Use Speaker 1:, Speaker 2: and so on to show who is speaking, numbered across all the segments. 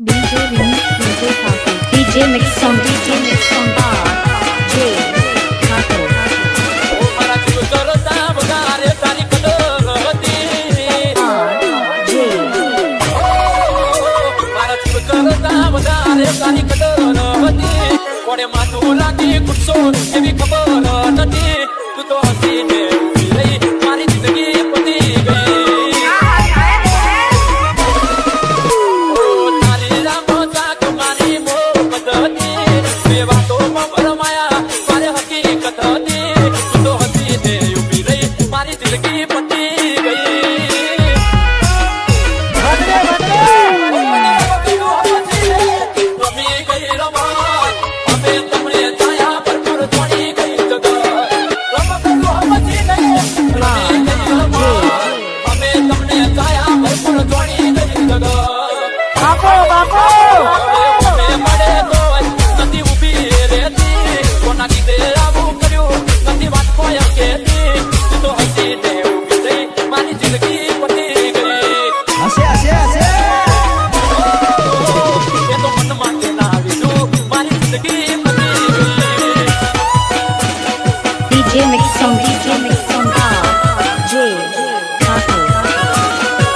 Speaker 1: DJ Remix, DJ Thakur, DJ Mix on bar, J Thakur.
Speaker 2: કોને માથું લાગી ગુસ્સો એવી ખબર નથી તું તો હસીને રહી મારી જિંદગી પતી ગઈ તારી રામો જાગ મારી મોહબ્બત હતી બે વાતોમાં ભરમાયા મારે હકીકત હતી તું તો હસીને ઊભી રહી મારી જિંદગી પતી ગઈ
Speaker 1: DJ Mix on bar, J Thakur.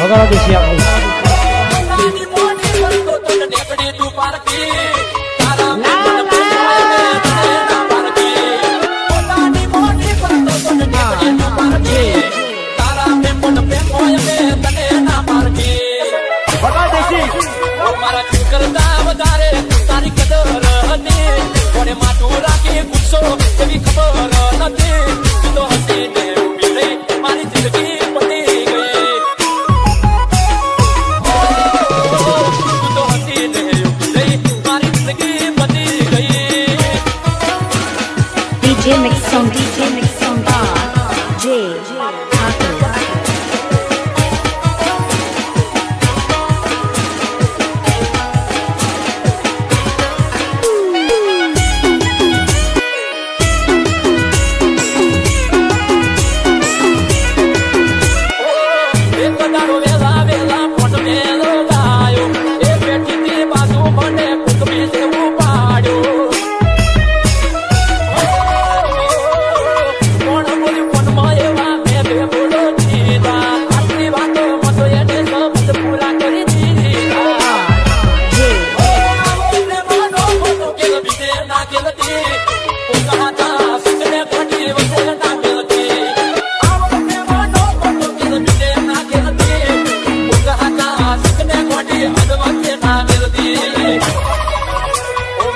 Speaker 3: વગાડો દેશી આપણું
Speaker 2: મારા કરતા વધારે તારી કદર હતી કોને માથું રાખી ગુસ્સો એવી ખબર નથી તું તો હસીને ઊભી રહી મારી જિંદગી પતી ગઈ તું તો હસીને ઊભી રહી મારી જિંદગી પતી ગઈ
Speaker 1: DJ Mix on bar, J Thakur.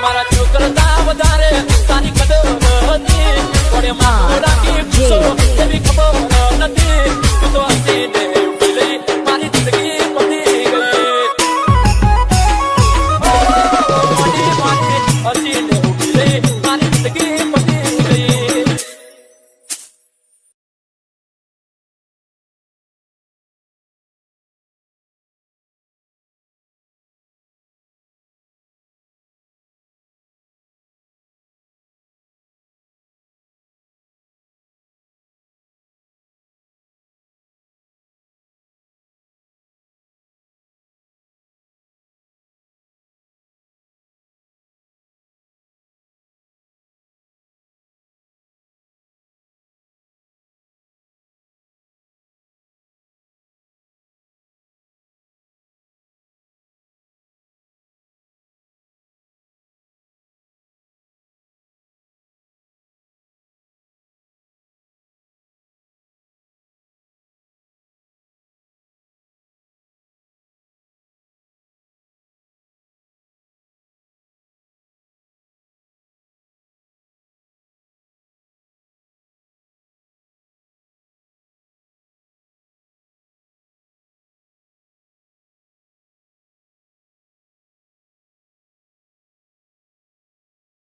Speaker 1: મારા કરતા વધારે તારી કદર હતી કોને માથું રાખી ગુસ્સો એવી ખબર